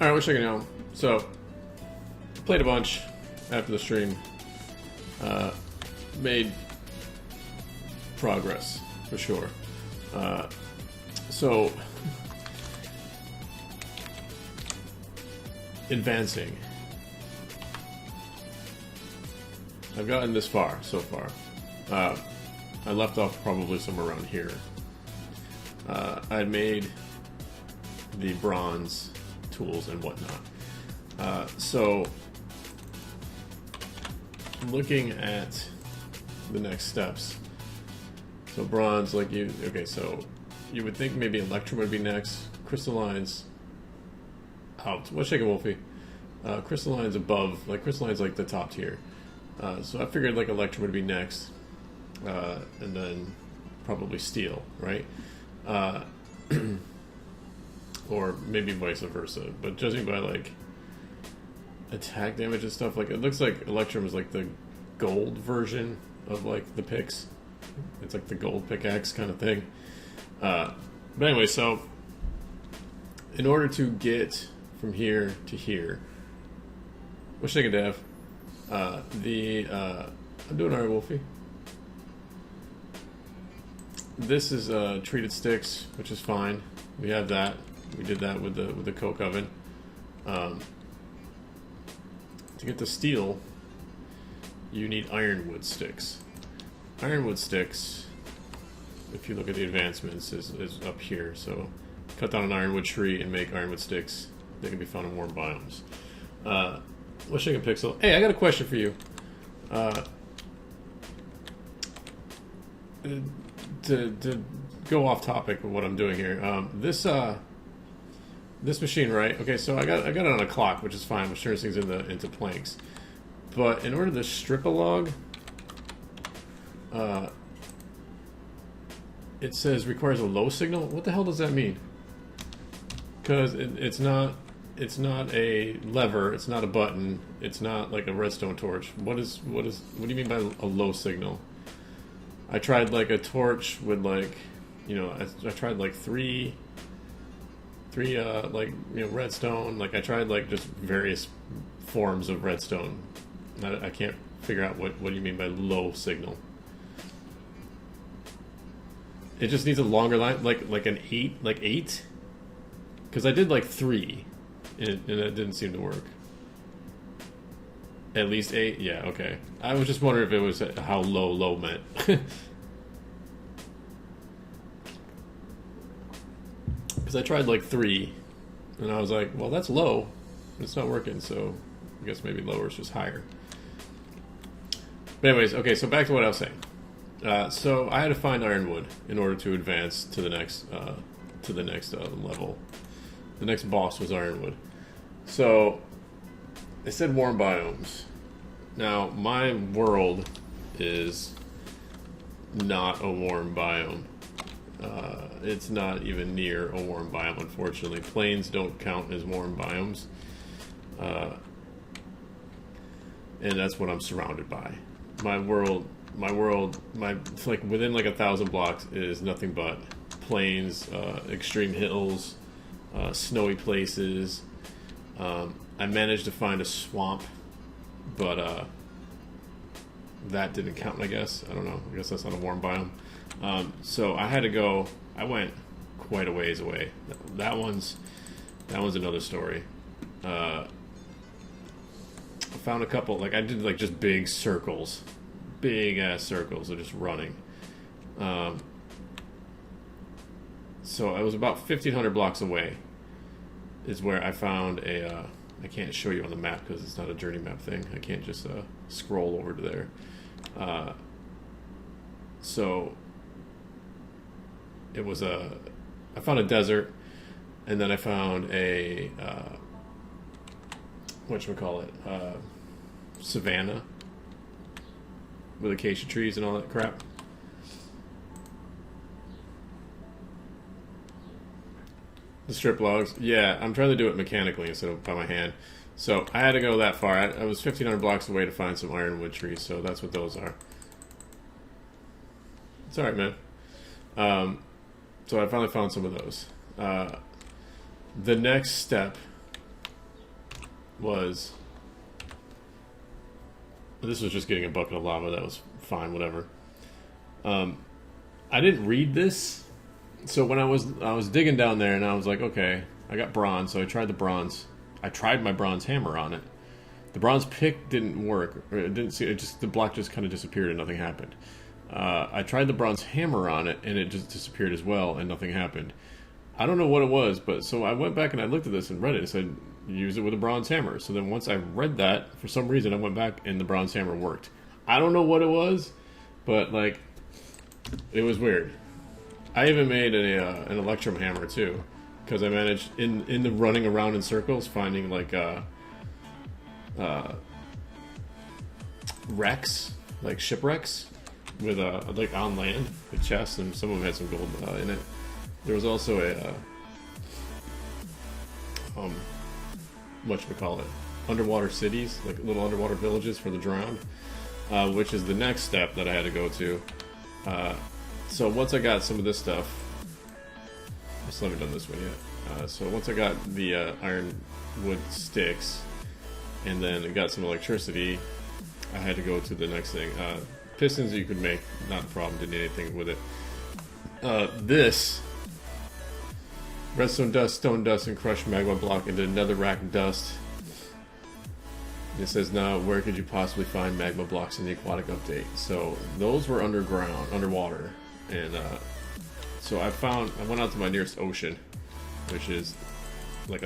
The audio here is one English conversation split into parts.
Alright, we're checking out. So, played a bunch after the stream. Made progress, for sure. So, advancing. I've gotten this far, so far. I left off probably somewhere around here. I had made the bronze tools and whatnot. So, looking at the next steps. So bronze, like you, okay, so you would think maybe Electrum would be next. Crystallines out. What's shaking, Wolfie? Crystallines above, like crystallines like the top tier. So I figured like Electrum would be next. And then probably steel, right? Or maybe vice versa. But judging by like attack damage and stuff, like it looks like Electrum is like the gold version of like the picks. It's like the gold pickaxe kind of thing. But anyway, so in order to get from here to here, what's shaking, Dev? I'm doing alright, Wolfie. This is treated sticks, which is fine. We have that. We did that with the coke oven. To get the steel, you need ironwood sticks. Ironwood sticks, if you look at the advancements, is up here. So cut down an ironwood tree and make ironwood sticks. They can be found in warm biomes. What's shaking, Pixel? Hey, I got a question for you. To go off topic of what I'm doing here, this machine, right? Okay, so I got it on a clock, which is fine, which turns things into planks. But in order to strip a log, it says requires a low signal. What the hell does that mean? Because it's not a lever, it's not a button, it's not like a redstone torch. What do you mean by a low signal? I tried like a torch with like, you know, I tried like three like, you know, redstone. Like I tried like just various forms of redstone. I can't figure out what you mean by low signal. It just needs a longer line, like an 8, like 8. Because I did like 3, and it didn't seem to work. At least 8, yeah, okay. I was just wondering if it was how low meant. Because I tried like 3, and I was like, well, that's low. It's not working, so I guess maybe lower is just higher. But anyways, okay, so back to what I was saying. So I had to find ironwood in order to advance to the next level. The next boss was ironwood. So they said warm biomes. Now my world is not a warm biome. It's not even near a warm biome, unfortunately. Plains don't count as warm biomes. And that's what I'm surrounded by. My world, like within like 1,000 blocks is nothing but plains, extreme hills, snowy places. I managed to find a swamp, but that didn't count, I guess. I don't know. I guess that's not a warm biome. So I had to go. I went quite a ways away. That one's another story. I found a couple. Like I did like just big circles, big ass circles of just running. So I was about 1,500 blocks away. Is where I found a. I can't show you on the map because it's not a journey map thing. I can't just scroll over to there. So it was I found a desert, and then I found a whatchamacallit, savanna with acacia trees and all that crap. The strip logs. Yeah, I'm trying to do it mechanically instead of by my hand. So I had to go that far. I was 1,500 blocks away to find some ironwood trees, so that's what those are. It's alright, man. So I finally found some of those. The next step was, this was just getting a bucket of lava. That was fine, whatever. I didn't read this, so when I was digging down there, and I was like, okay, I got bronze, so I tried the bronze. I tried my bronze hammer on it. The bronze pick didn't work. Or it didn't see. It just, the block just kind of disappeared and nothing happened. I tried the bronze hammer on it, and it just disappeared as well, and nothing happened. I don't know what it was, but so I went back and I looked at this and read it. It said use it with a bronze hammer. So then once I read that, for some reason I went back and the bronze hammer worked. I don't know what it was, but like it was weird. I even made an electrum hammer too, because I managed in the running around in circles finding like wrecks, like shipwrecks with like on land with chests, and some of them had some gold in it. There was also a whatchamacallit, underwater cities, like little underwater villages for the drowned, which is the next step that I had to go to. So once I got some of this stuff, I still haven't done this one yet. So once I got the ironwood sticks, and then I got some electricity, I had to go to the next thing. Pistons you could make, not a problem, didn't need anything with it. This redstone dust, stone dust, and crushed magma block into netherrack dust. It says now, where could you possibly find magma blocks in the aquatic update? So those were underground, underwater, and so I went out to my nearest ocean, which is like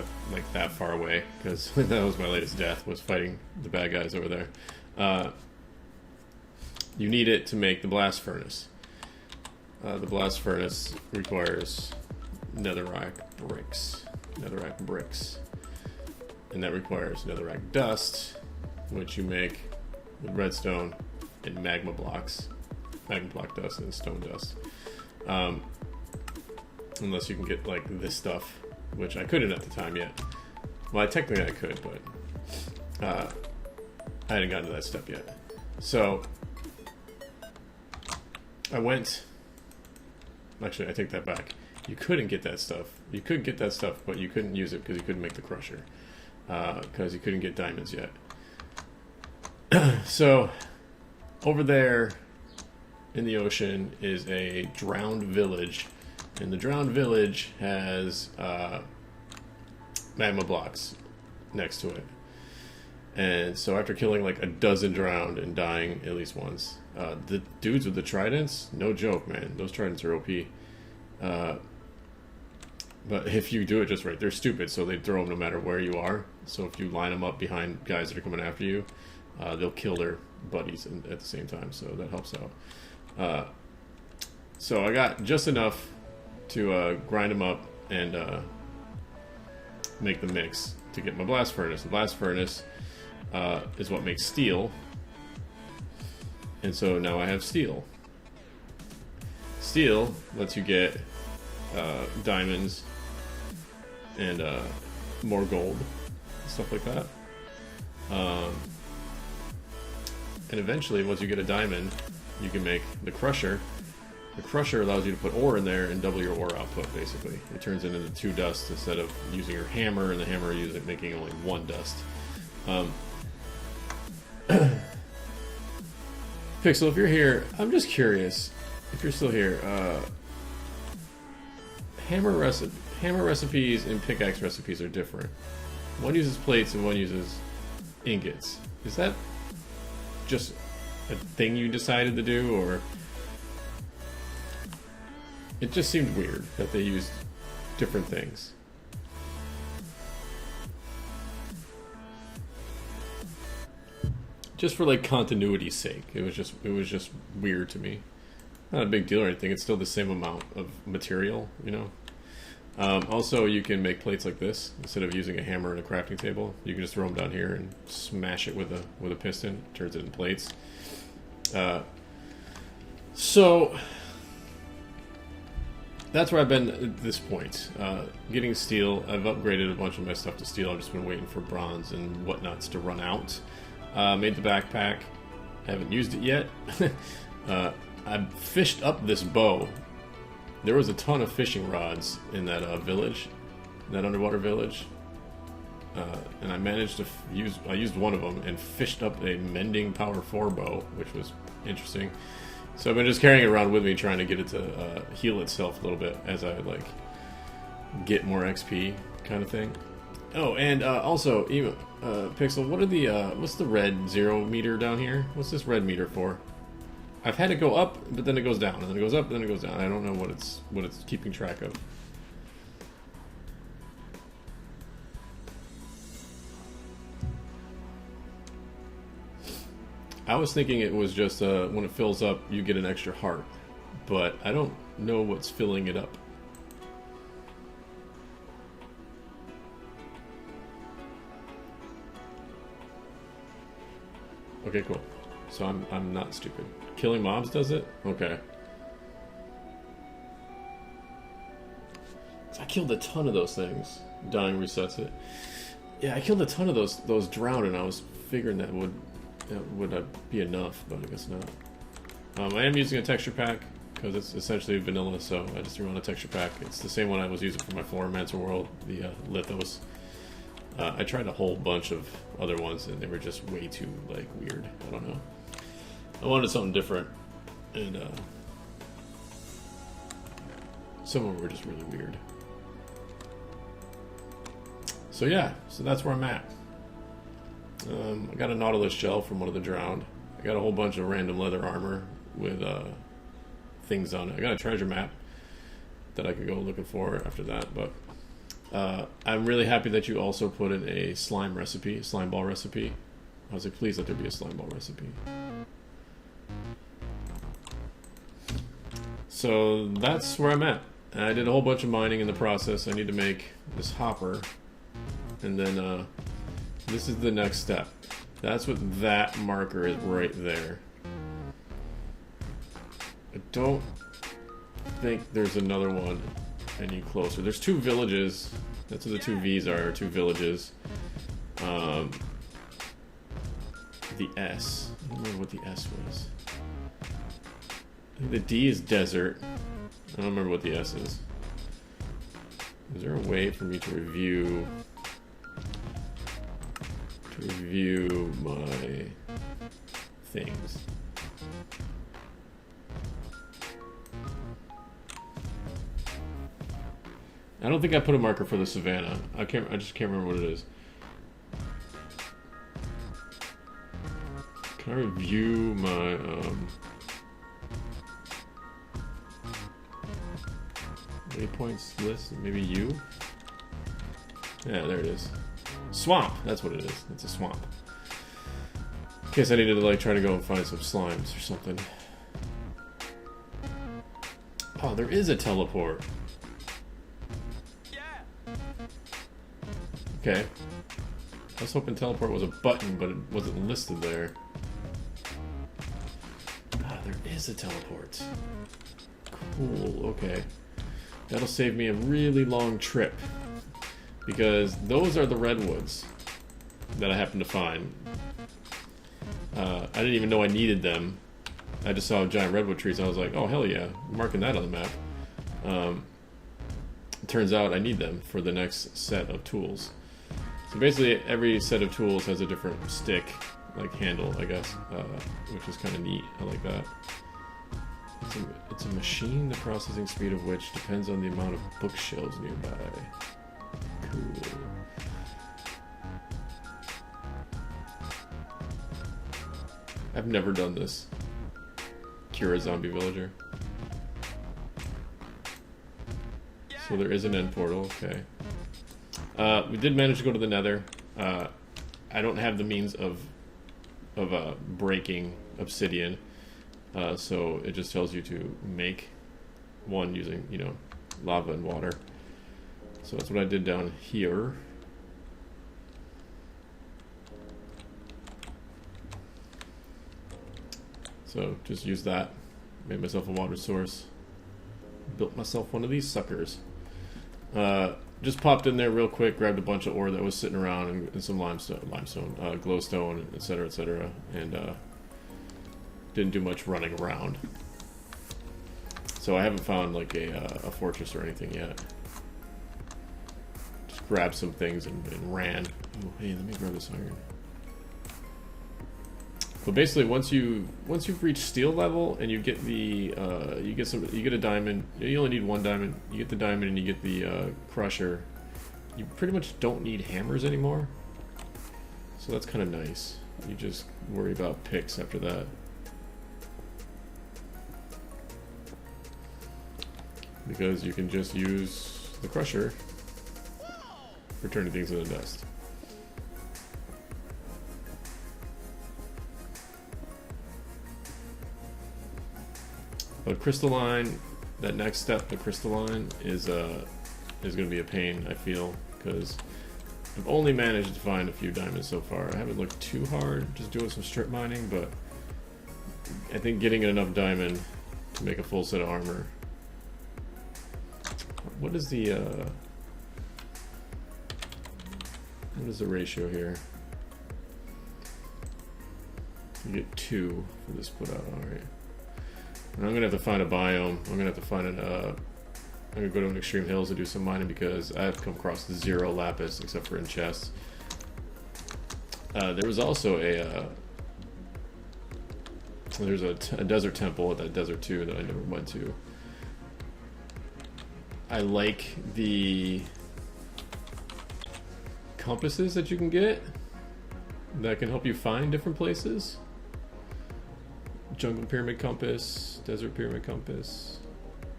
that far away, because that was my latest death, was fighting the bad guys over there. You need it to make the blast furnace. The blast furnace requires netherrack bricks, and that requires netherrack dust, which you make with redstone and magma block dust and stone dust. Unless you can get like this stuff, which I couldn't at the time yet. Well, technically I could, but I hadn't gotten to that step yet. So I went. Actually, I take that back. You couldn't get that stuff. You could get that stuff, but you couldn't use it because you couldn't make the crusher. Because you couldn't get diamonds yet. So, over there in the ocean is a drowned village. And the drowned village has magma blocks next to it. And so after killing like a dozen drowned and dying at least once, the dudes with the tridents, no joke, man. Those tridents are OP. But if you do it just right, they're stupid, so they throw them no matter where you are. So if you line them up behind guys that are coming after you, they'll kill their buddies at the same time, so that helps out. So I got just enough to grind them up and make the mix to get my blast furnace. The blast furnace is what makes steel. And so now I have steel. Steel lets you get diamonds and more gold, stuff like that. And eventually, once you get a diamond, you can make the crusher. The crusher allows you to put ore in there and double your ore output, basically. It turns it into 2 dust instead of using your hammer, and the hammer making only 1 dust. Pixel, if you're here, I'm just curious, if you're still here, hammer recipes and pickaxe recipes are different. One uses plates and one uses ingots. Is that just a thing you decided to do, or it just seemed weird that they used different things? Just for like continuity's sake, it was just weird to me. Not a big deal or anything. It's still the same amount of material, you know. Also, you can make plates like this instead of using a hammer and a crafting table. You can just throw them down here and smash it with a piston. It turns it into plates. So that's where I've been at this point. Getting steel. I've upgraded a bunch of my stuff to steel. I've just been waiting for bronze and whatnots to run out. Made the backpack. I haven't used it yet. I fished up this bow. There was a ton of fishing rods in that village, that underwater village. and I managed to I used one of them and fished up a Mending Power 4 bow, which was interesting. So I've been just carrying it around with me, trying to get it to heal itself a little bit as I like get more XP, kind of thing. Oh, and also, even Pixel, what are the what's the red 0 meter down here? What's this red meter for? I've had it go up, but then it goes down, and then it goes up, and then it goes down. I don't know what it's keeping track of. I was thinking it was just when it fills up, you get an extra heart, but I don't know what's filling it up. Okay, cool. So I'm not stupid. Killing mobs does it? Okay. I killed a ton of those things. Dying resets it. Yeah, I killed a ton of those drowned, and I was figuring that would be enough, but I guess not. I am using a texture pack because it's essentially vanilla, so I just threw on a texture pack. It's the same one I was using for my Florimancer World, the Lithos. I tried a whole bunch of other ones, and they were just way too like weird. I don't know. I wanted something different, and some of them were just really weird. So yeah, so that's where I'm at. I got a Nautilus shell from one of the drowned. I got a whole bunch of random leather armor with things on it. I got a treasure map that I could go looking for after that, but I'm really happy that you also put in a slime recipe, a slime ball recipe. I was like, please let there be a slime ball recipe. So that's where I'm at. I did a whole bunch of mining in the process. I need to make this hopper, and then this is the next step. That's what that marker is right there. I don't think there's another one any closer. There's 2 villages. That's what the 2 V's are, 2 villages. The S. I don't remember what the S was. I think the D is desert. I don't remember what the S is. Is there a way for me to review my things? I don't think I put a marker for the savannah. I just can't remember what it is. Can I review my waypoints list? Maybe U? Yeah, there it is. Swamp! That's what it is. It's a swamp. In case I needed to like try to go and find some slimes or something. Oh, there is a teleport. Okay. I was hoping teleport was a button, but it wasn't listed there. Ah, there is a teleport. Cool, okay. That'll save me a really long trip. Because those are the redwoods that I happened to find. I didn't even know I needed them. I just saw giant redwood trees. I was like, oh, hell yeah. I'm marking that on the map. It turns out I need them for the next set of tools. So basically, every set of tools has a different stick, like handle, I guess, which is kind of neat. I like that. It's a machine, the processing speed of which depends on the amount of bookshelves nearby. Cool. I've never done this. Cure a zombie villager. So there is an end portal, okay. We did manage to go to the Nether. I don't have the means of breaking obsidian, so it just tells you to make one using, you know, lava and water. So that's what I did down here. So just use that. Made myself a water source. Built myself one of these suckers. Just popped in there real quick, grabbed a bunch of ore that was sitting around and some limestone, glowstone, etc., and didn't do much running around. So I haven't found like a fortress or anything yet. grabbed some things and ran. Oh, hey, let me grab this iron. But basically, once you've reached steel level and you get the you get a diamond. You only need one diamond. You get the diamond and you get the crusher. You pretty much don't need hammers anymore. So that's kind of nice. You just worry about picks after that. Because you can just use the crusher for turning things into dust. But crystalline, that next step, the crystalline, is going to be a pain, I feel, because I've only managed to find a few diamonds so far. I haven't looked too hard, just doing some strip mining, but I think getting enough diamond to make a full set of armor. What is the ratio here? You get 2 for this put out, alright. And I'm gonna have to find a biome. I'm gonna have to find an I'm gonna go to an extreme hills and do some mining because I've come across 0 lapis except for in chests. There was also there's a desert temple at that desert 2 that I never went to. I like the compasses that you can get that can help you find different places. Jungle pyramid compass, desert pyramid compass,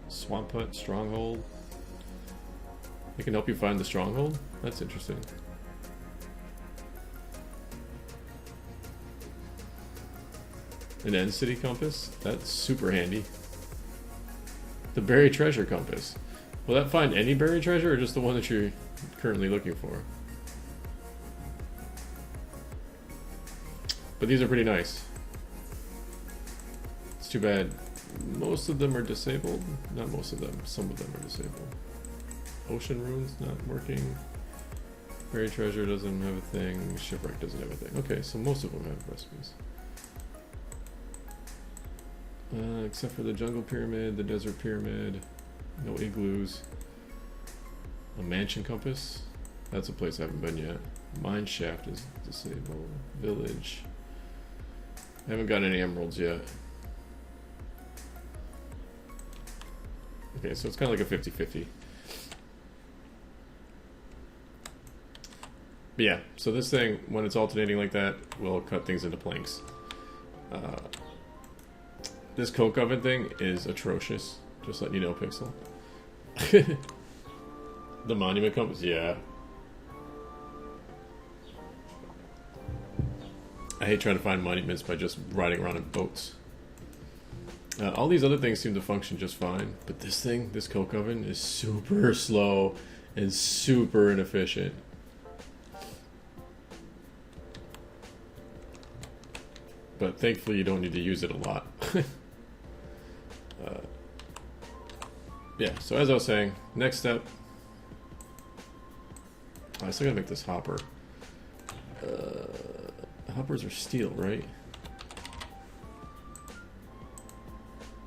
swamp hut, stronghold. It can help you find the stronghold? That's interesting. An end city compass? That's super handy. The buried treasure compass. Will that find any buried treasure or just the one that you're currently looking for? But these are pretty nice. It's too bad most of them are disabled. Not most of them, some of them are disabled. Ocean runes not working. Buried treasure doesn't have a thing. Shipwreck doesn't have a thing. Okay, so most of them have recipes. Except for the jungle pyramid, the desert pyramid. No igloos. A mansion compass. That's a place I haven't been yet. Mine shaft is disabled. Village. I haven't got any emeralds yet. Okay, so it's kind of like a 50-50. But yeah, so this thing, when it's alternating like that, will cut things into planks. This coke oven thing is atrocious. Just letting you know, Pixel. The monument compass, yeah. I hate trying to find monuments by just riding around in boats. All these other things seem to function just fine, but this thing, this coke oven, is super slow and super inefficient. But thankfully you don't need to use it a lot. Yeah, so as I was saying, next step. I still gotta make this hopper. Hoppers are steel, right?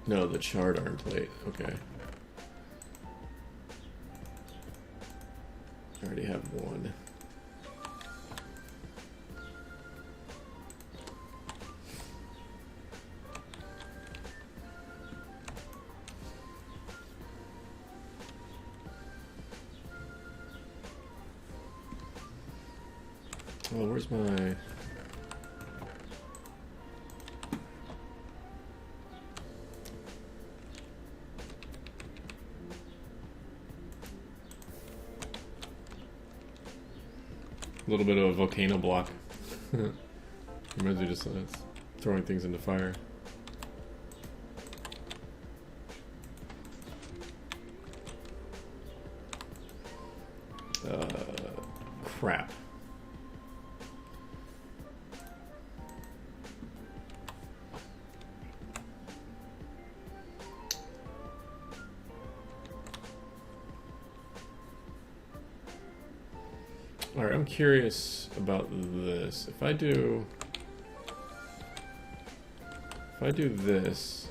No, the charred iron plate. Okay. I already have one. Oh, where's my... A little bit of a volcano block. Reminds me just throwing things into fire. Crap. Alright, I'm curious about this. If I do this,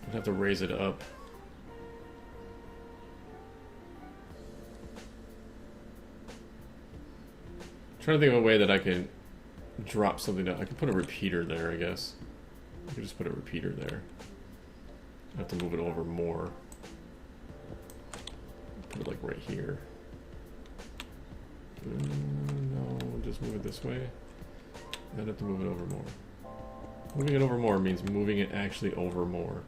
I'd have to raise it up. I'm trying to think of a way that I can drop something down. I could put a repeater there, I guess. I could just put a repeater there. I have to move it over more. Put it like right here. No, just move it this way. I'd have to move it over more. Moving it over more means moving it actually over more.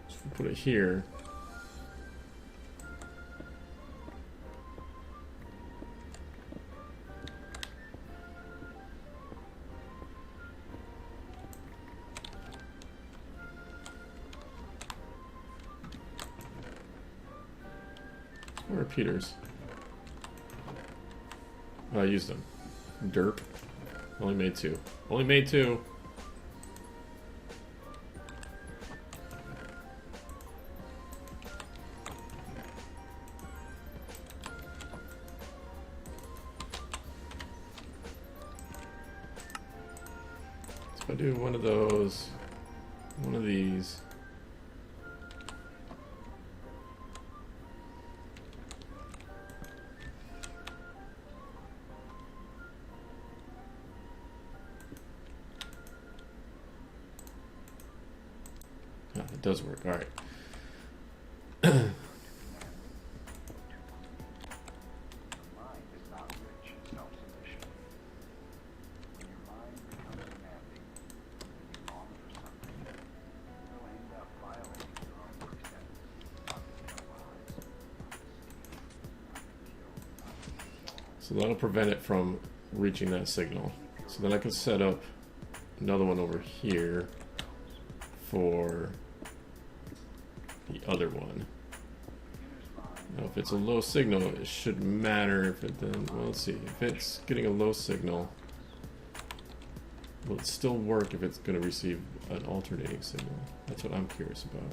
So if we put it here. Repeaters. Oh, I used them. Derp. Only made 2. Only made 2. So if I do one of those, one of these. It does work. All right. So that'll prevent it from reaching that signal. So then I can set up another one over here for the other one. Now if it's a low signal, it shouldn't matter if it then, well, let's see, if it's getting a low signal, will it still work if it's going to receive an alternating signal? That's what I'm curious about.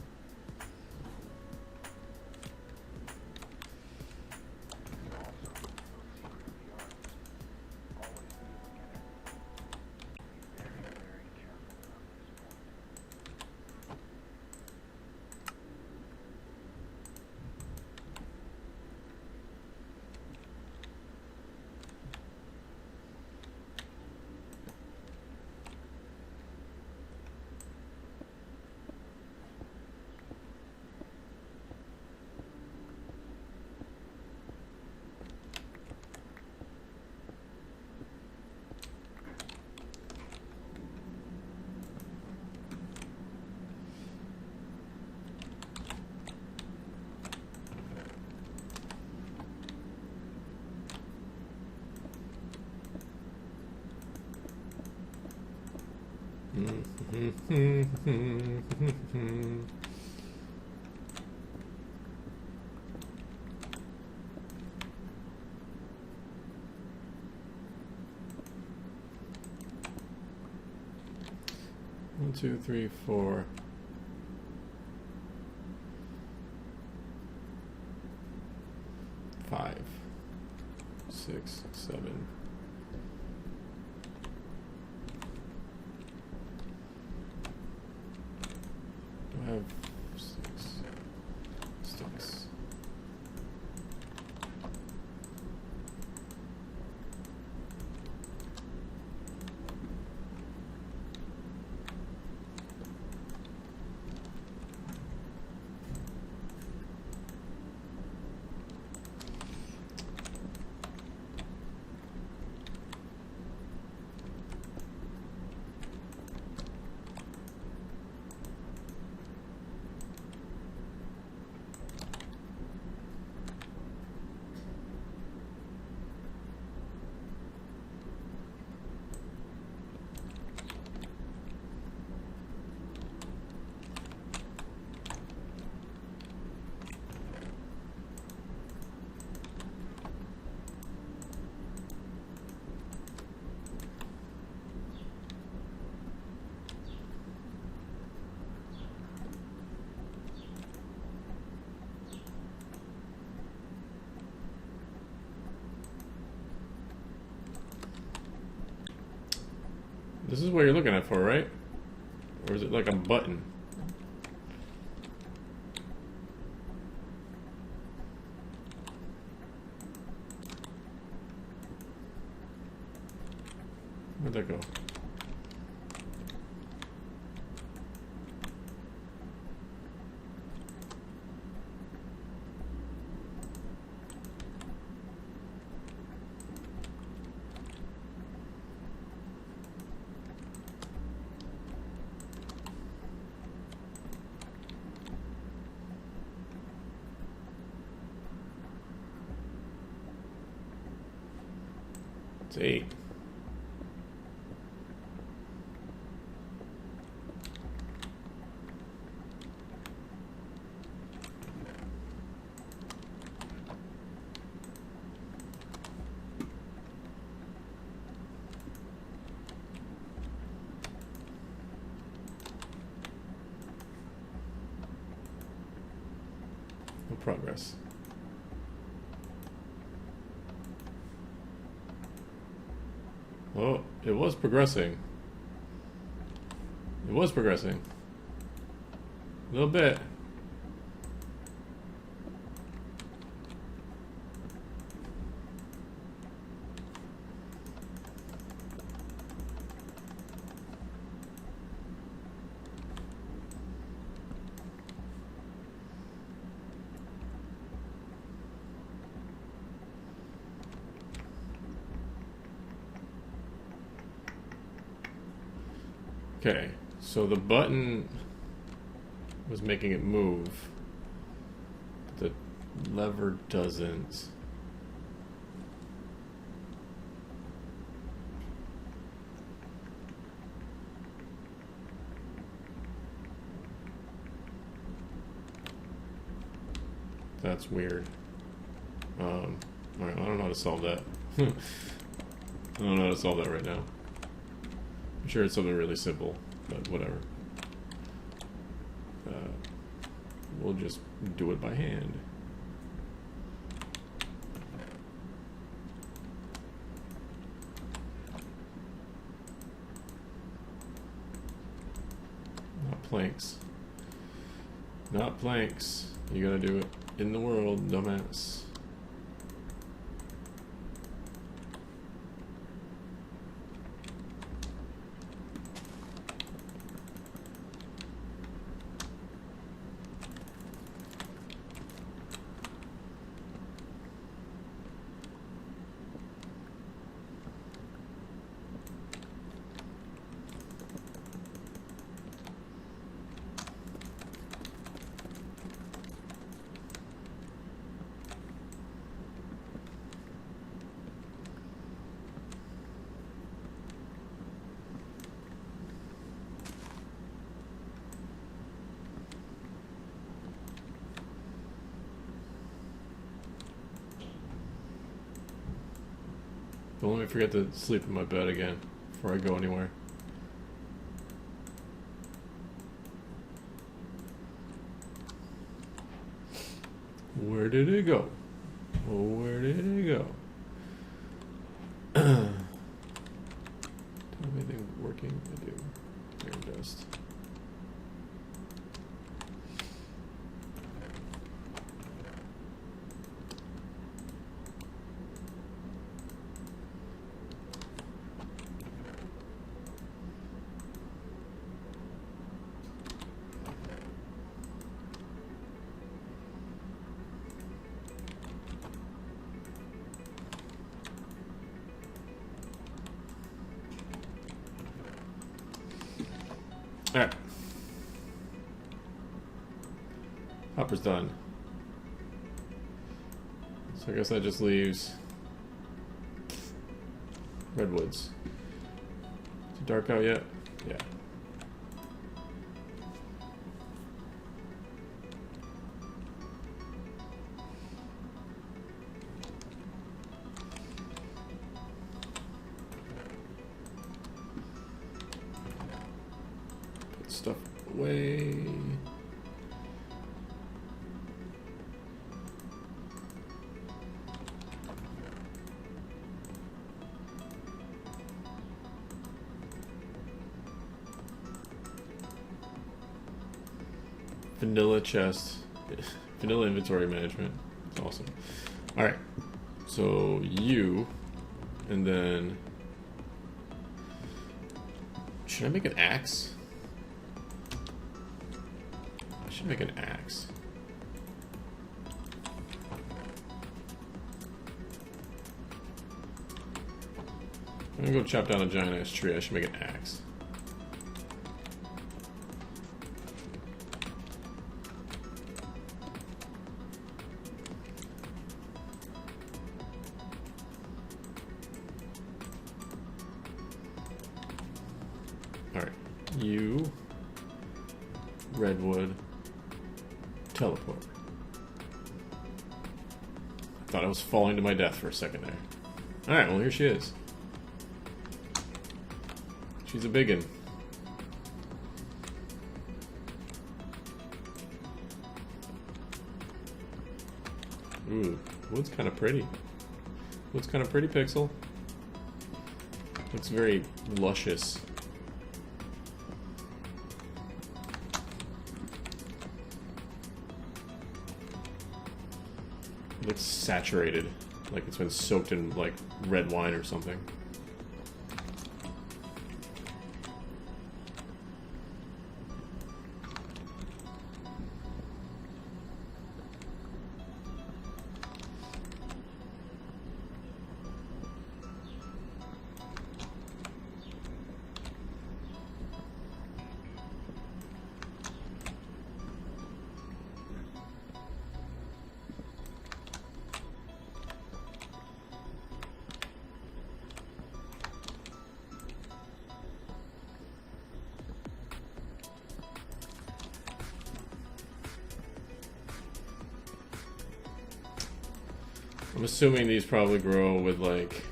One, two, three, four. Five, 6, 7. I have 6 sticks. This is what you're looking at for, right? Or is it like a button? Where'd that go? It's 8. No progress. Oh, it was progressing. It was progressing. A little bit. Okay, so the button was making it move. The lever doesn't. That's weird. Alright, I don't know how to solve that. I don't know how to solve that right now. I'm sure it's something really simple, but whatever. We'll just do it by hand. Not planks. Not planks. You gotta do it in the world, dumbass. Don't let me forget to sleep in my bed again before I go anywhere. Where did it go? Oh, where did it go? Tell me anything working? I do. Air dust. Alright. Hopper's done. So I guess that just leaves Redwoods. Is it dark out yet? Yeah. Stuff away. vanilla chest, vanilla inventory management. It's awesome. All right, so you, and then should I make an axe? I should make an axe. I'm gonna go chop down a giant ass tree. I should make an axe. Alright. You. Redwood. Teleport. I thought I was falling to my death for a second there. Alright, well here she is. She's a biggin. Ooh, wood's kind of pretty. Wood's kind of pretty, Pixel. Looks very luscious. It looks saturated, like it's been soaked in like red wine or something. I'm assuming these probably grow with like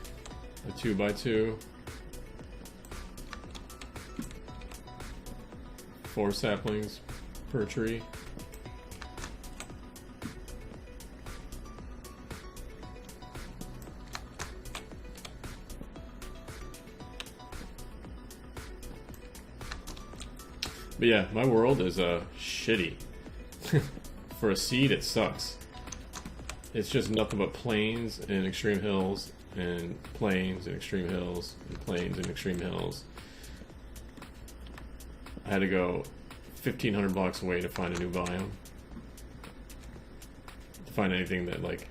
a 2x2. 4 saplings per tree. But yeah, my world is shitty. For a seed, it sucks. It's just nothing but plains and extreme hills, and plains and extreme hills, and plains and extreme hills. I had to go 1,500 blocks away to find a new biome. To find anything that like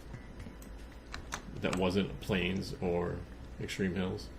that wasn't plains or extreme hills.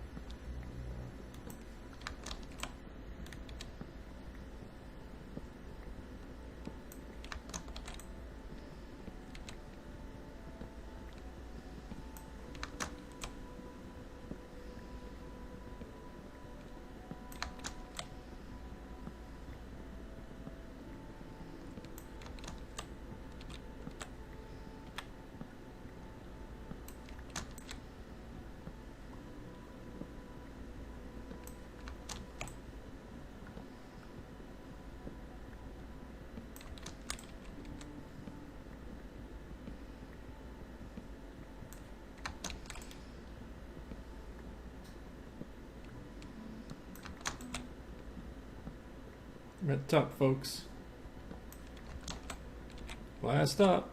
We're at the top, folks. Last stop.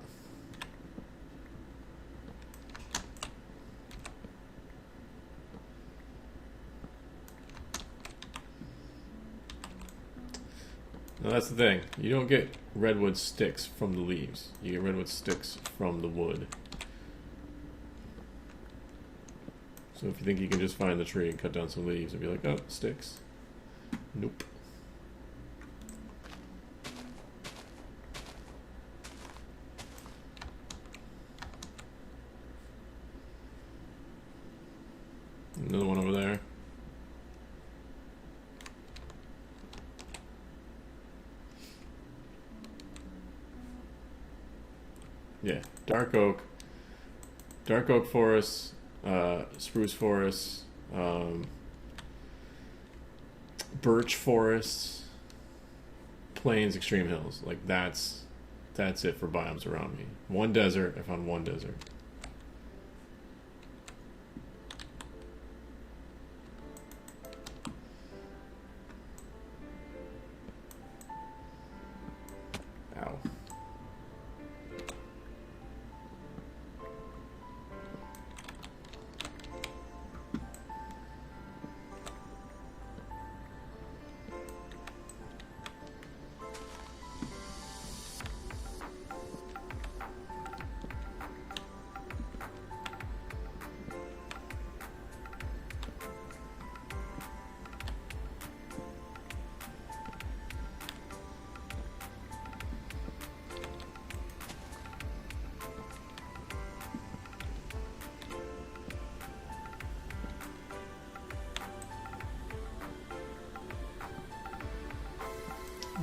Now that's the thing. You don't get redwood sticks from the leaves. You get redwood sticks from the wood. So if you think you can just find the tree and cut down some leaves and be like, oh, sticks. Nope. Another one over there. Yeah, dark oak forests, spruce forests, birch forests, plains, extreme hills. Like that's it for biomes around me. One desert. I found one desert.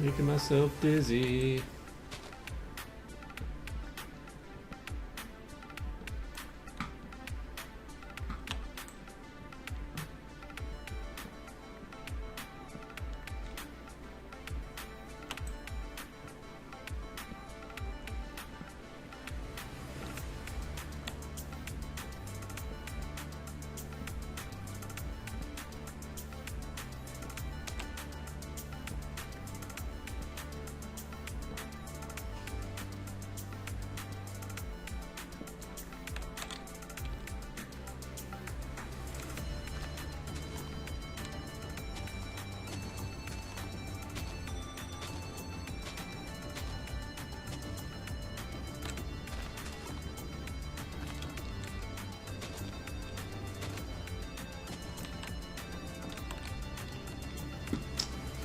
Making myself dizzy.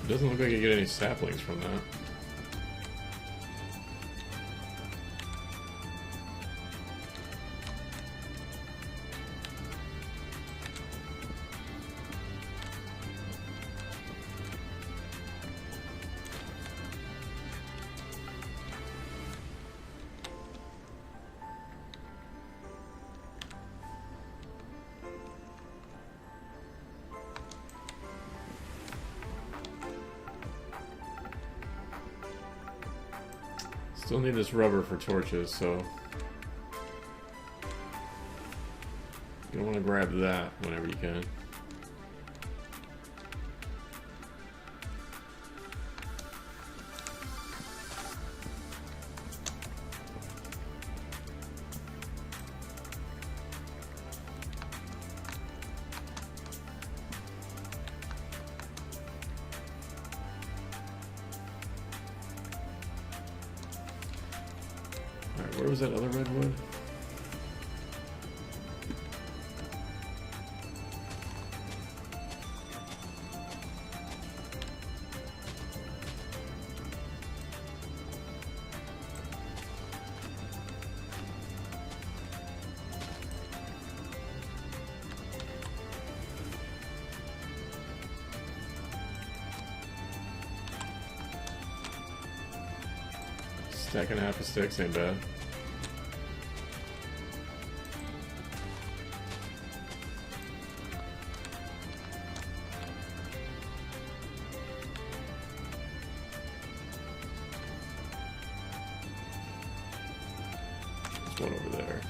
Doesn't look like you get any saplings from that. Still need this rubber for torches, so you want to grab that whenever you can. Alright, where was that other redwood? Stacking half a sticks ain't bad. There's one over there.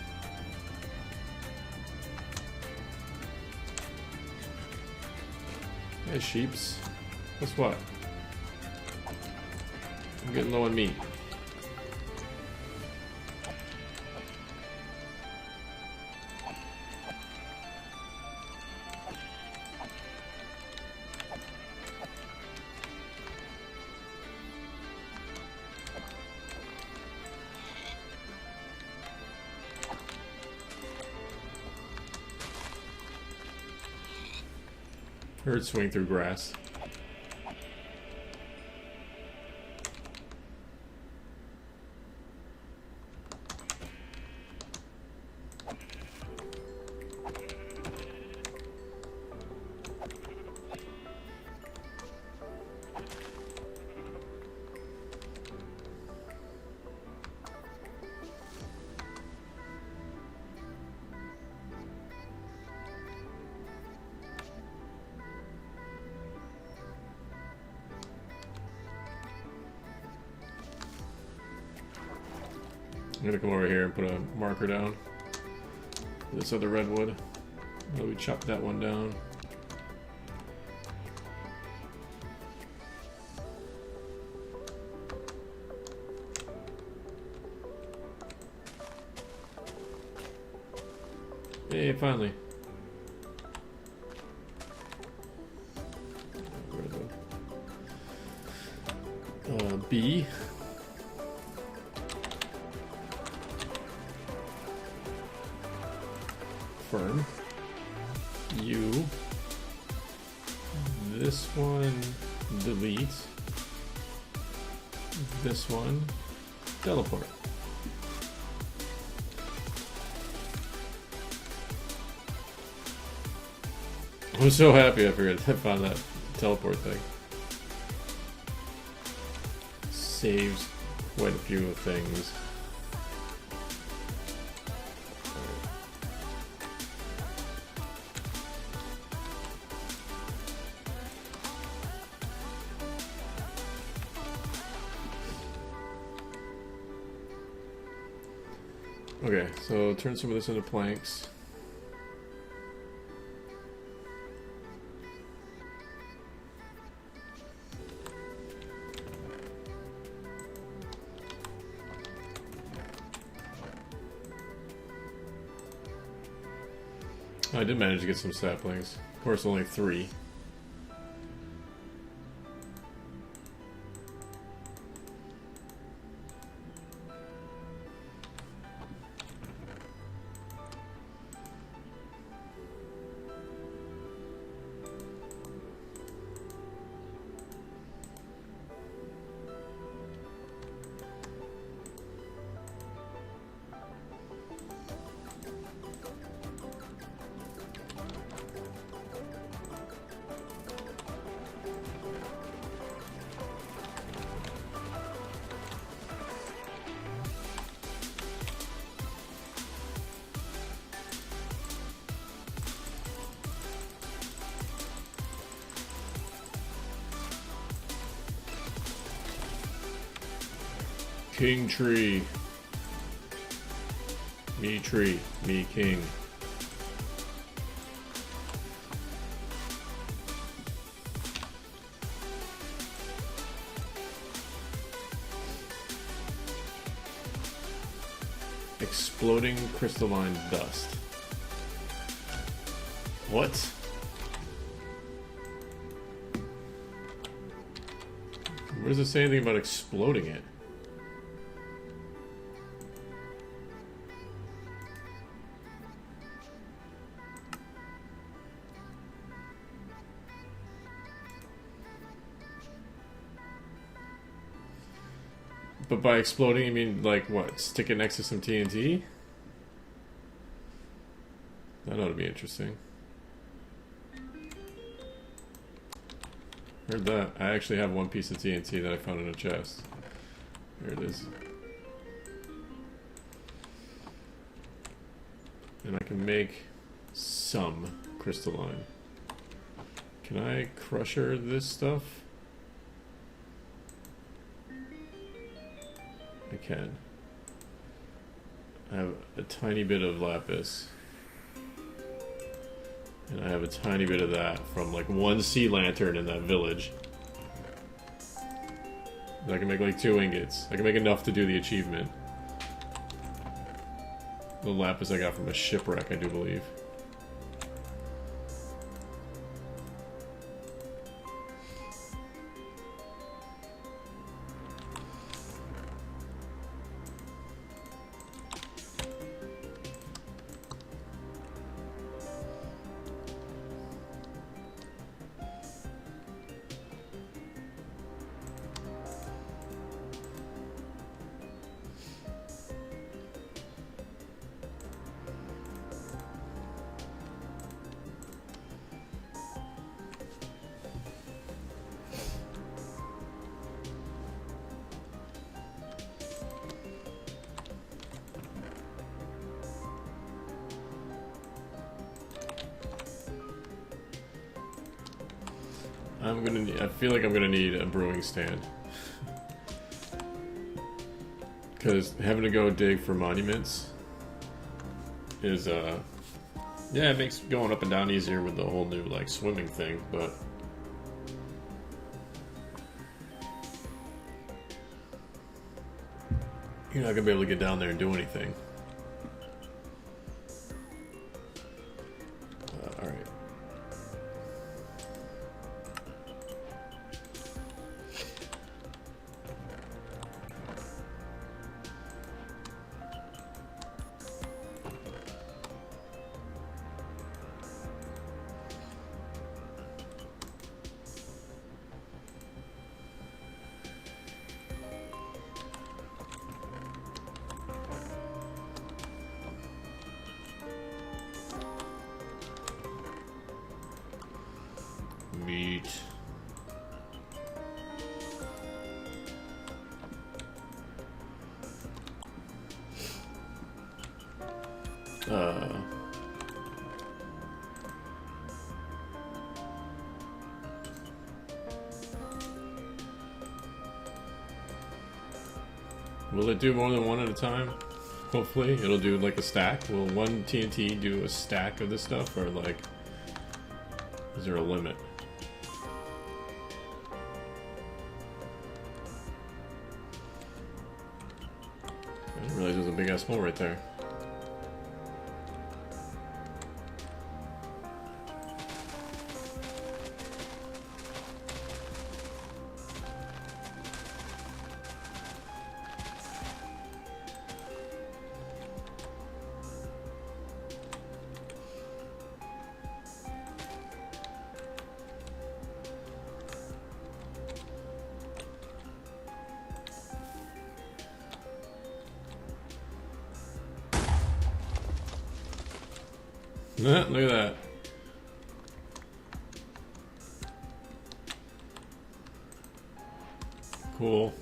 Hey, sheeps. Guess what? I'm getting low on meat. Heard swing through grass. I'm gonna come over here and put a marker down for this other redwood. Well, we chopped that one down. Hey, finally. B. Firm. U. This one, delete. This one, teleport. I'm so happy I found that teleport thing. saves quite a few things. Okay, so turn some of this into planks. I did manage to get some saplings. Of course, only 3. King tree. Me tree. Me king. Exploding crystalline dust. What? Where does it say anything about exploding it? But by exploding, you mean, like, what? Stick it next to some TNT? That ought to be interesting. Heard that. I actually have one piece of TNT that I found in a chest. Here it is. And I can make some crystalline. Can I crusher this stuff? I can. I have a tiny bit of lapis. And I have a tiny bit of that from like one sea lantern in that village. And I can make like 2 ingots. I can make enough to do the achievement. The lapis I got from a shipwreck, I do believe. I feel like I'm gonna need a brewing stand. Because having to go dig for monuments is, yeah, it makes going up and down easier with the whole new, like, swimming thing, but you're not gonna be able to get down there and do anything. Alright. Meat. Will it do more than one at a time? Hopefully, it'll do like a stack. Will one TNT do a stack of this stuff, or like, is there a limit? I didn't realize there was a big ass hole right there. Look at that. Cool.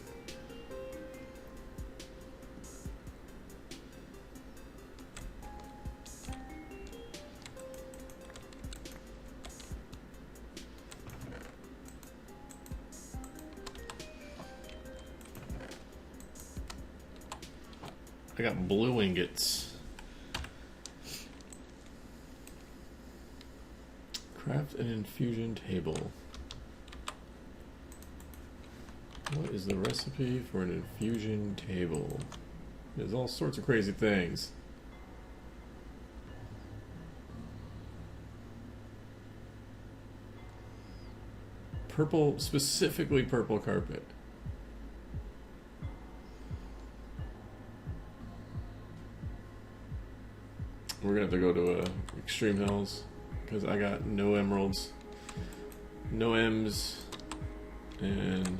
I got blue ingots. Craft an infusion table. What is the recipe for an infusion table? There's all sorts of crazy things. Purple, specifically purple carpet. We're gonna have to go to Extreme Hills because I got no emeralds, no M's, and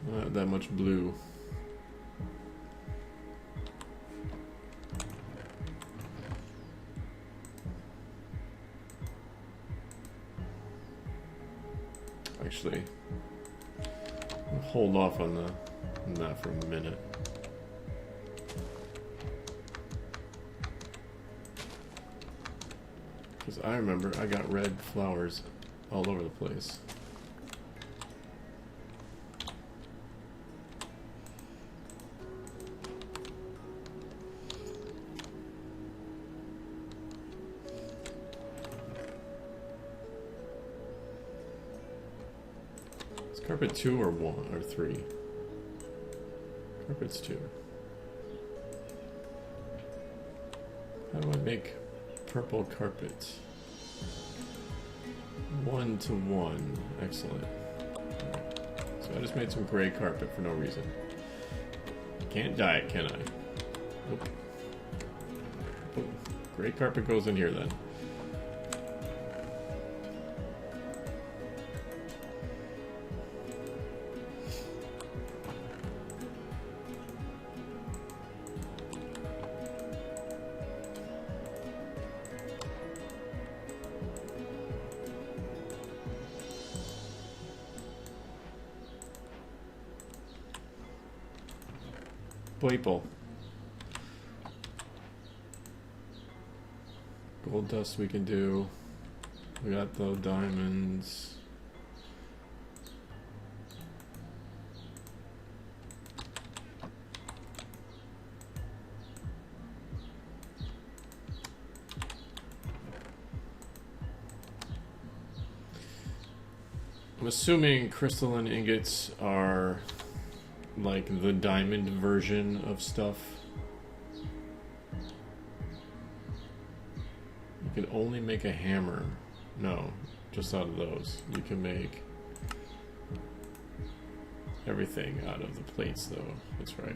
not that much blue. Actually, I'll hold off on that for a minute. Because I remember I got red flowers all over the place. Is carpet 2 or 1 or 3? Carpet's 2. How do I make purple carpet? 1 to 1. Excellent. So I just made some gray carpet for no reason. Can't dye it, can I? Nope. Gray carpet goes in here then. Purple. Gold dust we can do. We got the diamonds. I'm assuming crystalline ingots are like the diamond version of stuff. You can only make a hammer. No, just out of those. You can make everything out of the plates though. That's right.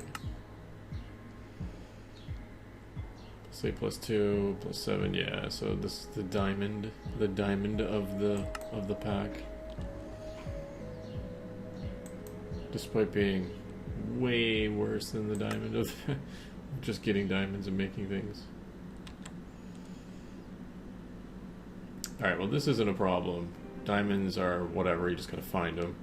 Say +2, +7, yeah, so this is the diamond of the pack. Despite being way worse than the diamond of just getting diamonds and making things. Alright, well this isn't a problem. Diamonds are whatever, you just gotta find them.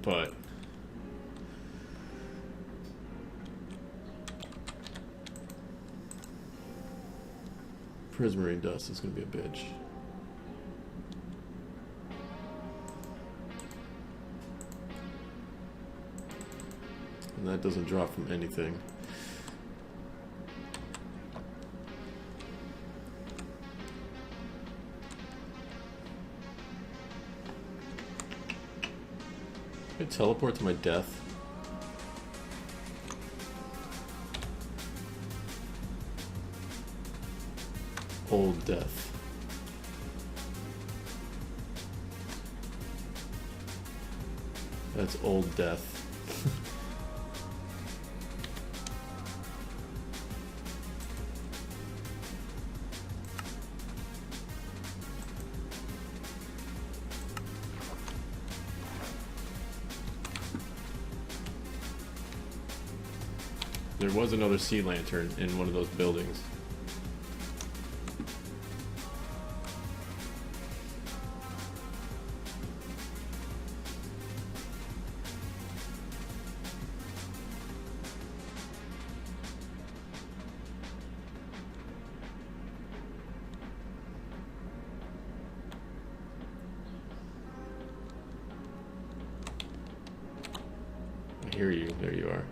but prismarine dust is going to be a bitch. And that doesn't drop from anything. Can I teleport to my death? Old death. That's old death. There was another sea lantern in one of those buildings. I hear you. There you are.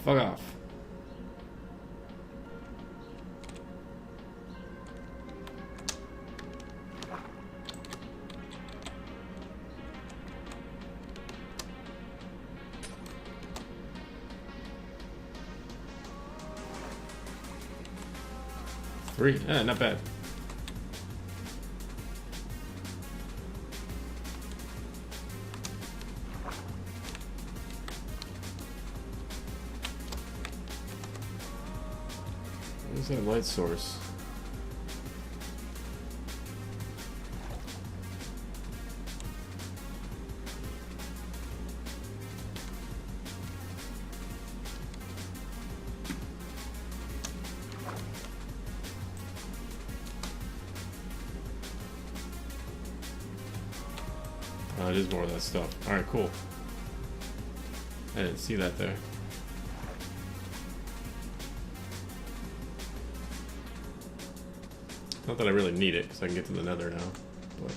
Fuck off. Three. Not bad. Where's that light source? It is more of that stuff. Alright, cool. I didn't see that there. Not that I really need it, because I can get to the nether now. But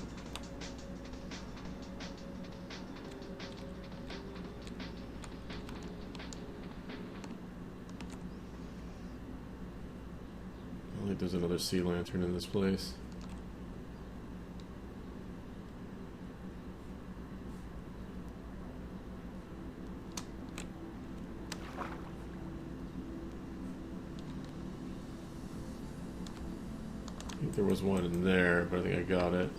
I don't think there's another sea lantern in this place. I think there was one in there, but I think I got it.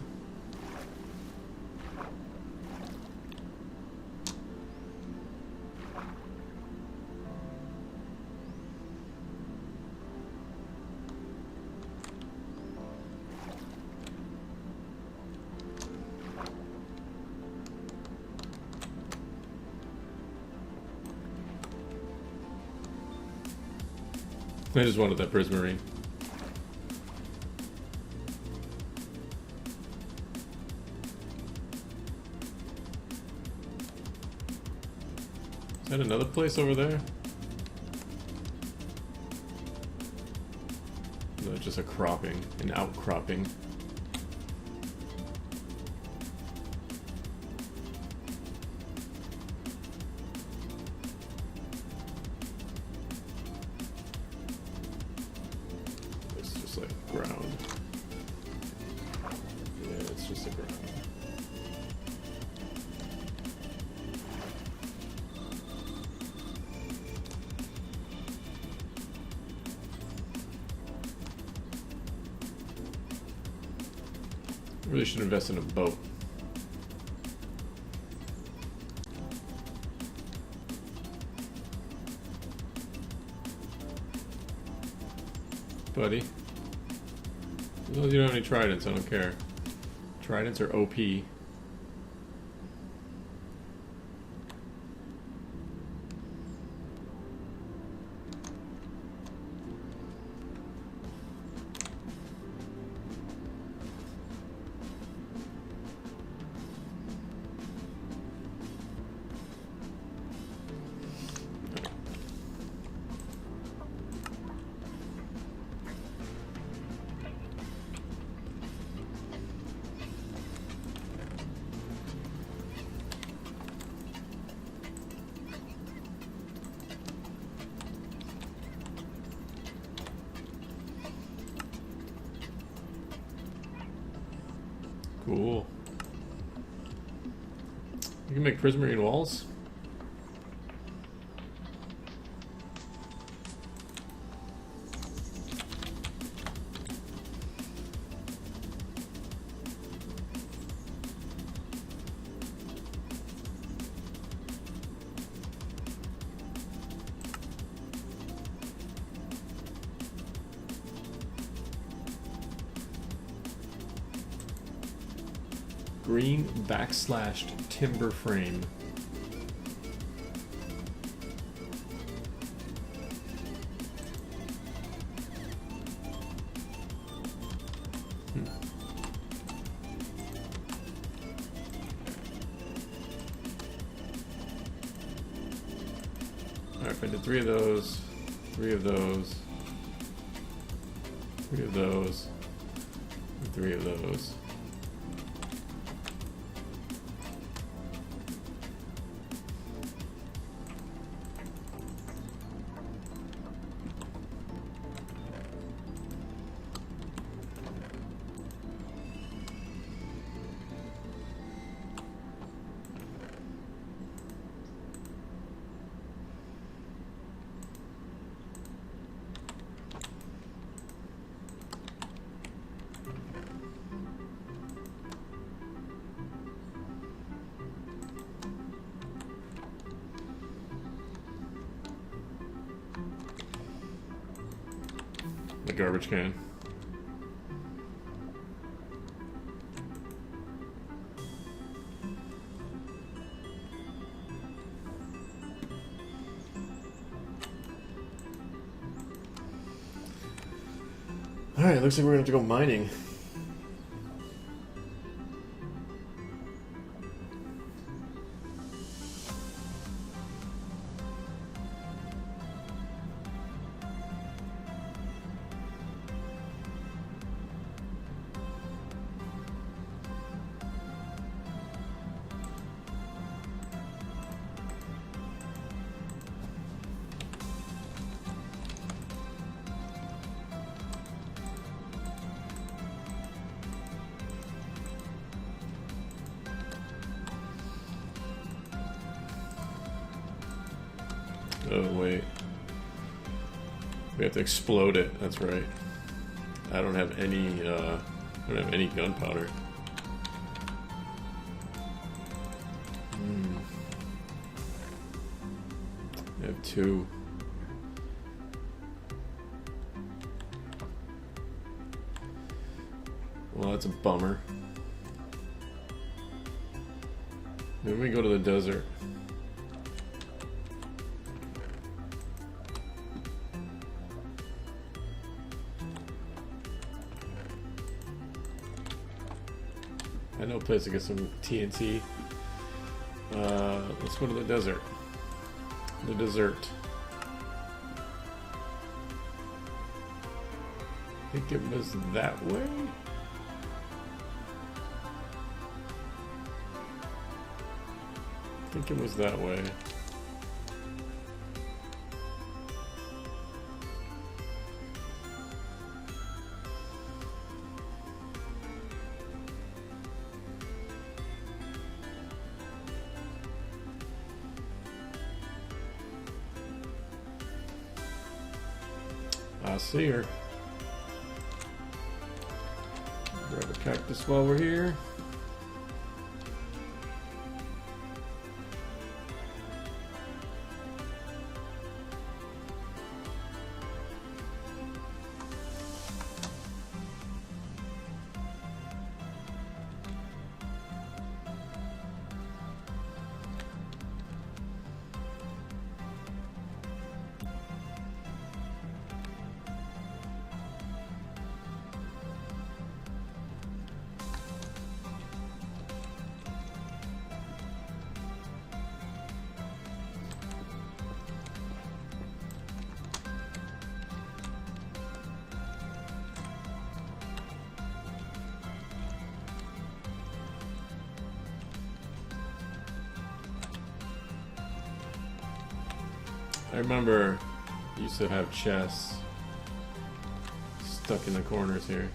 I just wanted that prismarine. Is that another place over there? No, just a cropping, an outcropping. It's just like ground. Yeah, it's just a ground. Really should invest in a boat. Buddy. As long as you don't have any tridents, I don't care. Tridents are OP. Cool. You can make prismarine walls? Green backslashed timber frame. Alright, if I did 3 of those, 3 of those, 3 of those, and 3 of those. The garbage can. Alright, looks like we're gonna have to go mining. Oh wait, we have to explode it. That's right. I don't have any. I don't have any gunpowder. I have 2. Well, that's a bummer. Maybe we go to the desert. I know a place to get some TNT. Let's go to the desert. The desert. I think it was that way. I think it was that way. I see her. Grab a cactus while we're here. I remember you used to have chests stuck in the corners here.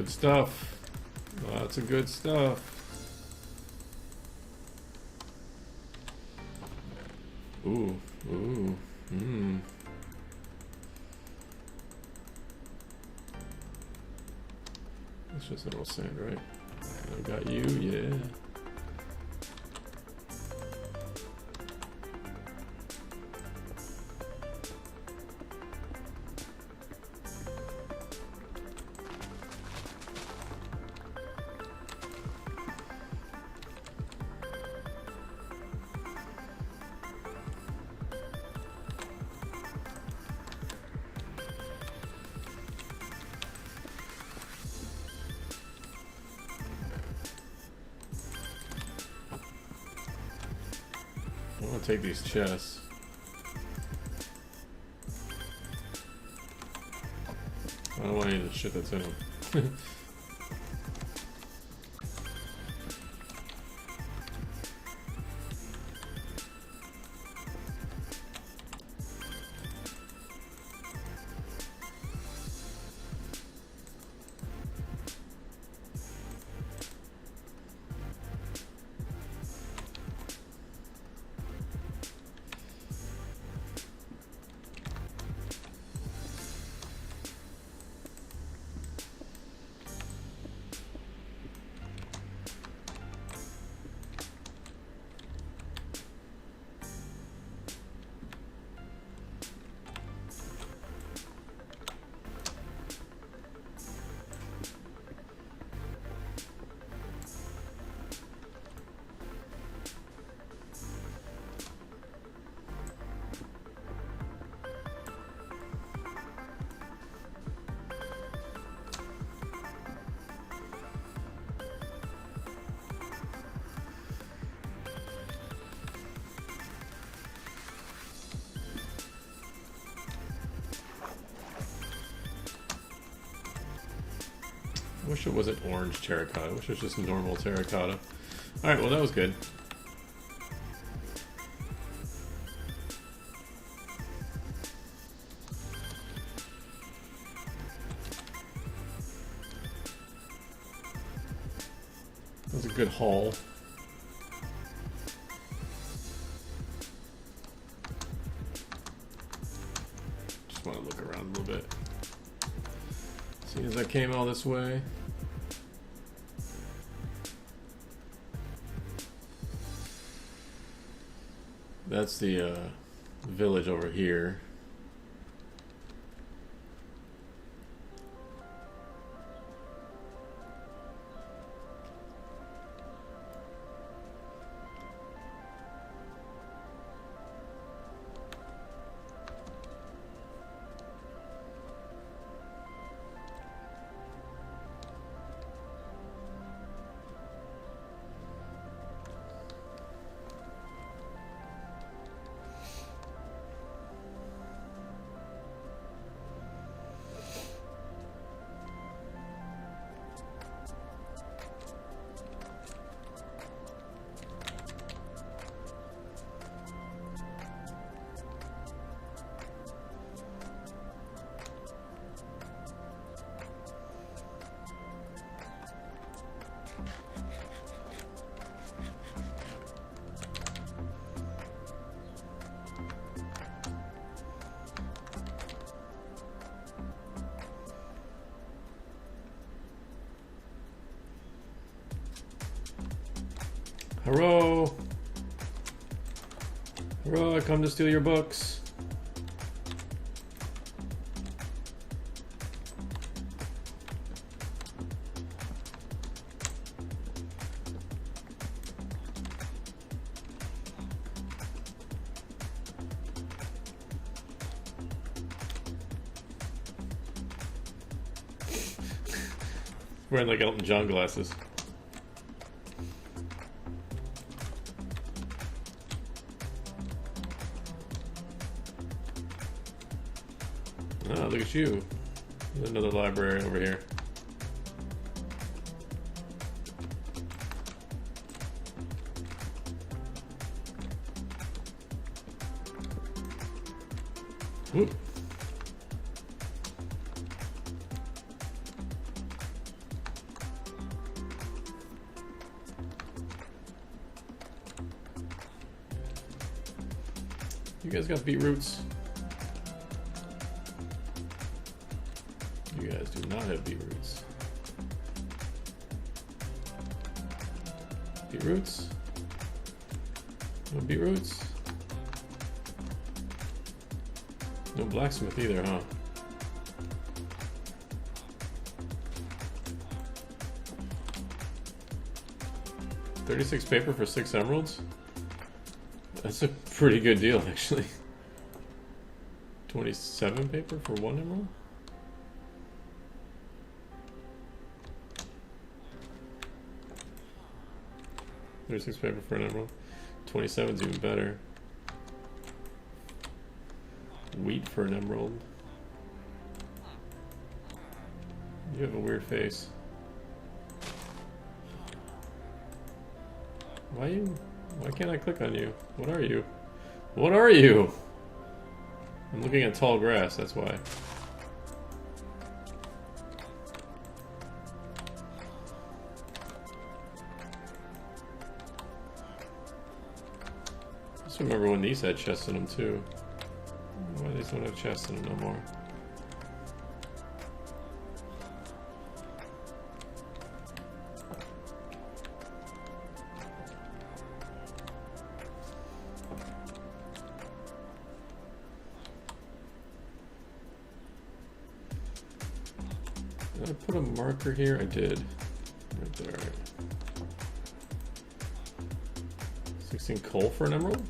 Good stuff. Lots of good stuff. Ooh, ooh, mmm. It's just a little sand, right? I got you, yeah. I want to take these chests. I don't want any of the shit that's in them. I wish it wasn't orange terracotta. I wish it was just normal terracotta. Alright, well that was good. That was a good haul. Just want to look around a little bit. Seeing as I came all this way. That's the village over here. Hello! Hello, I come to steal your books. Wearing like Elton John glasses. Ah, look at you. There's another library over here. Whoop. You guys got beetroots? You guys do not have beetroots. Beetroots? No beetroots? No blacksmith either, huh? $36 paper for 6 emeralds? That's a pretty good deal, actually. 27 paper for 1 emerald? $36 paper for an emerald. 27's even better. Wheat for an emerald. You have a weird face. Why can't I click on you? What are you? What are you? I'm looking at tall grass, that's why. I just remember when these had chests in them too. Why these don't have chests in them no more? Did I put a marker here? I did. Right there. 16 coal for an emerald?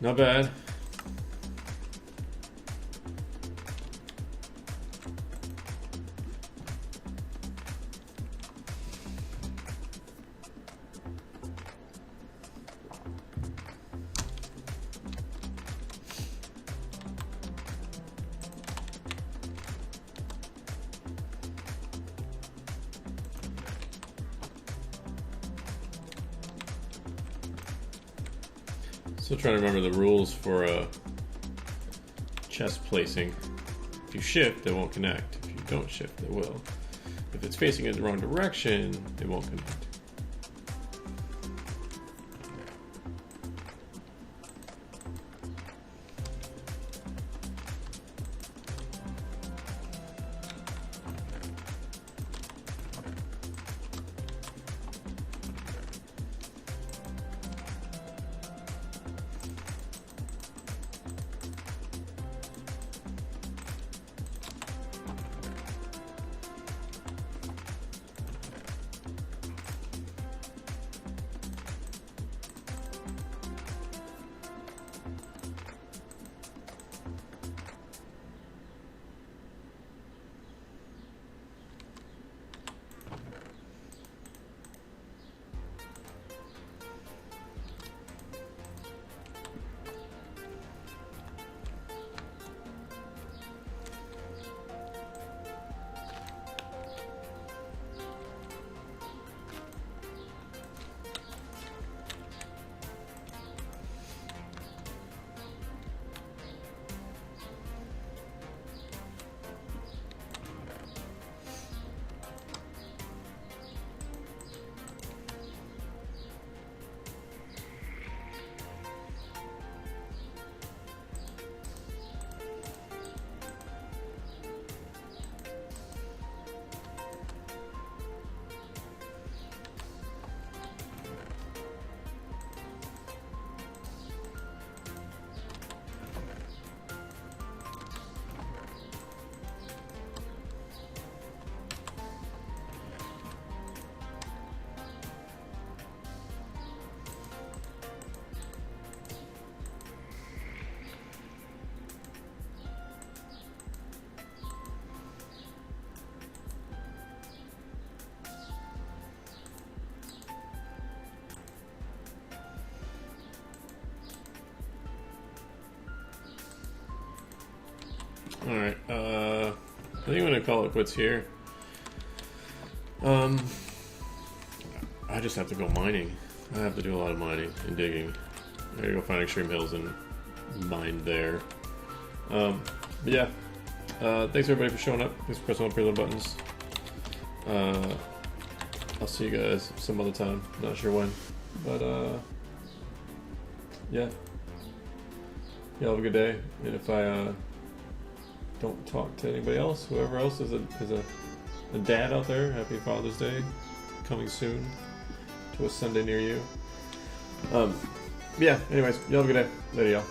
Not bad. Still trying to remember the rules for chest placing. If you shift, it won't connect. If you don't shift, it will. If it's facing in the wrong direction, it won't connect. Alright, I think I'm gonna call it quits here. I just have to go mining. I have to do a lot of mining and digging. I gotta go find Extreme Hills and mine there. But yeah, thanks everybody for showing up. Thanks for pressing all the little buttons. I'll see you guys some other time. Not sure when, but yeah. Y'all have a good day. And if I don't talk to anybody else, whoever else is a dad out there, happy Father's Day, coming soon to a Sunday near you. Yeah. Anyways, y'all have a good day. Later, y'all.